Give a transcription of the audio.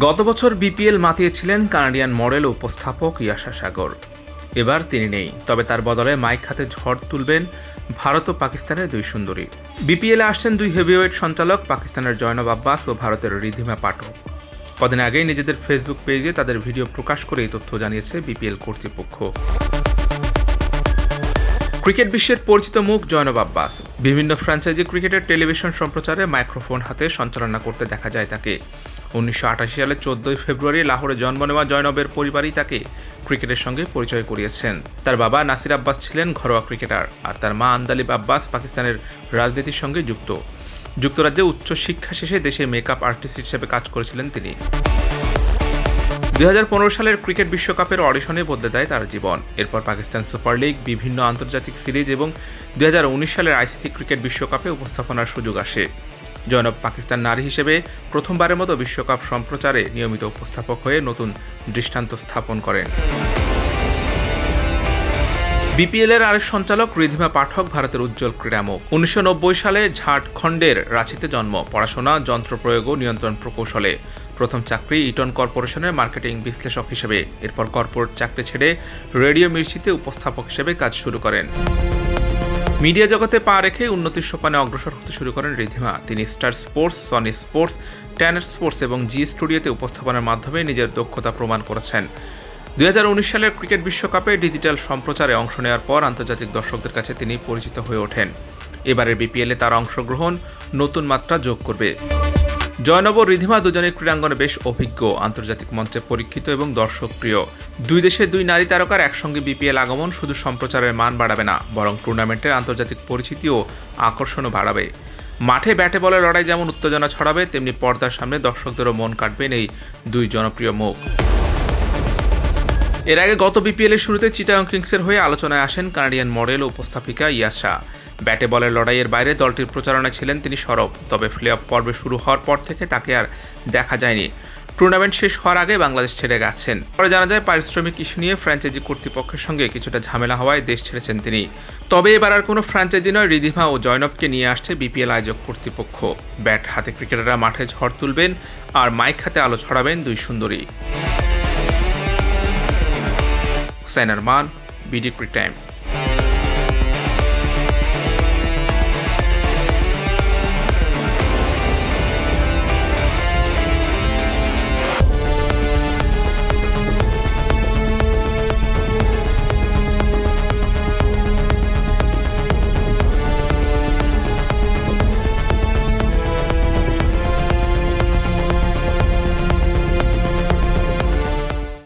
গত বছর BPL মাতিয়েছিলেন Canadian model ও উপস্থাপক ইয়াশা সাগর। এবার তিনি নেই, তবে তার বদলে মাইক হাতে ঝড় তুলবেন ভারত ও পাকিস্তানের দুই সুন্দরী। বিপিএলে আসছেন দুই হেভিওয়েট সঞ্চালক, পাকিস্তানের জয়নব আব্বাস ও ভারতের রিধিমা পাঠক। কদিন আগেই নিজেদের ফেসবুক পেজে তাদের ভিডিও প্রকাশ করে এই তথ্য জানিয়েছে বিপিএল কর্তৃপক্ষ। ক্রিকেট বিশ্বের পরিচিত মুখ জয়নব আব্বাস। বিভিন্ন ফ্র্যাঞ্চাইজি ক্রিকেটের টেলিভিশন সম্প্রচারে মাইক্রোফোন হাতে সঞ্চালনা করতে দেখা যায় তাকে। 1988 সালের 14 ফেব্রুয়ারি লাহোরে জন্ম নেওয়া জয়নবের পরিবারই তাকে ক্রিকেটের সঙ্গে পরিচয় করিয়েছেন। তার বাবা নাসির আব্বাস ছিলেন ঘরোয়া ক্রিকেটার, আর তার মা আন্দালিব আব্বাস পাকিস্তানের রাজনীতির সঙ্গে যুক্ত। যুক্তরাজ্যে উচ্চ শিক্ষা শেষে দেশে মেকআপ আর্টিস্ট হিসেবে কাজ করেছিলেন তিনি। 2015 সালের ক্রিকেট বিশ্বকাপের অডিশনে বদলে দেয় তার জীবন। এরপর পাকিস্তান সুপার লিগ, বিভিন্ন আন্তর্জাতিক সিরিজ এবং 2019 সালের আইসিসি ক্রিকেট বিশ্বকাপে উপস্থাপনার সুযোগ আসে। জয়নব পাকিস্তান নারী হিসেবে প্রথমবারের মতো বিশ্বকাপ সম্প্রচারে নিয়মিত উপস্থাপক হয়ে নতুন দৃষ্টান্ত স্থাপন করেন। বিপিএলের আরেক সঞ্চালক রিধিমা পাঠক ভারতের উজ্জ্বল ক্রীড়ামুখ। 1990 সালে ঝাড়খণ্ডের রাঁচিতে জন্ম। পড়াশোনা যন্ত্র প্রয়োগ ও নিয়ন্ত্রণ প্রকৌশলে। প্রথম চাকরি ইটন কর্পোরেশনের মার্কেটিং বিশ্লেষক হিসেবে। এরপর কর্পোরেট চাকরি ছেড়ে রেডিও মির্চিতে উপস্থাপক হিসেবে কাজ শুরু করেন। মিডিয়া জগতে পা রেখে উন্নতির সোপানে অগ্রসর হতে শুরু করেন রিধিমা। তিনি star sports, Sony sports, ট্যানার sports এবং জি স্টুডিওতে উপস্থাপনার মাধ্যমে নিজের দক্ষতা প্রমাণ করেছেন। 2019 সালের ক্রিকেট বিশ্বকাপে ডিজিটাল সম্প্রচারে অংশ নেওয়ার পর আন্তর্জাতিক দর্শকদের কাছে তিনি পরিচিত হয়ে ওঠেন। এবারের বিপিএলে তার অংশগ্রহণ নতুন মাত্রা যোগ করবে। জয়নব ও রিধিমা দুজনের ক্রীড়াঙ্গনে বেশ অভিজ্ঞ, আন্তর্জাতিক মঞ্চে পরীক্ষিত এবং দর্শকপ্রিয়। দুই দেশের দুই নারী তারকার একসঙ্গে বিপিএল আগমন শুধু সম্প্রচারের মান বাড়াবে না, বরং টুর্নামেন্টের আন্তর্জাতিক পরিচিতি ও আকর্ষণও বাড়াবে। মাঠে ব্যাটে বলে লড়াই যেমন উত্তেজনা ছড়াবে, তেমনি পর্দার সামনে দর্শকদেরও মন কাটবেন এই দুই জনপ্রিয় মুখ। এর আগে গত বিপিএলের শুরুতে চিটাগং কিংসের হয়ে আলোচনায় আসেন কানাডিয়ান মডেল ও উপস্থাপিকা ইয়াশা। ব্যাটে বলের লড়াইয়ের বাইরে দলটির প্রচারণায় ছিলেন তিনি সরব, তবে প্লে অফ পর্বে শুরু হওয়ার পর থেকে তাকে আর দেখা যায়নি। টুর্নামেন্ট শেষ হওয়ার আগে বাংলাদেশ ছেড়ে গেছেন। পরে জানা যায় পারিশ্রমিক ইস্যু নিয়ে ফ্র্যাঞ্চাইজি কর্তৃপক্ষের সঙ্গে কিছুটা ঝামেলা হওয়ায় দেশ ছেড়েছেন তিনি। তবে এবার আর কোনো ফ্র্যাঞ্চাইজি নয়, রিধিমা ও জয়নবকে নিয়ে আসছে বিপিএল আয়োজক কর্তৃপক্ষ। ব্যাট হাতে ক্রিকেটাররা মাঠে ঝড় তুলবেন, আর মাইক হাতে আলো ছড়াবেন দুই সুন্দরী। Hussain Arman, BD cric time.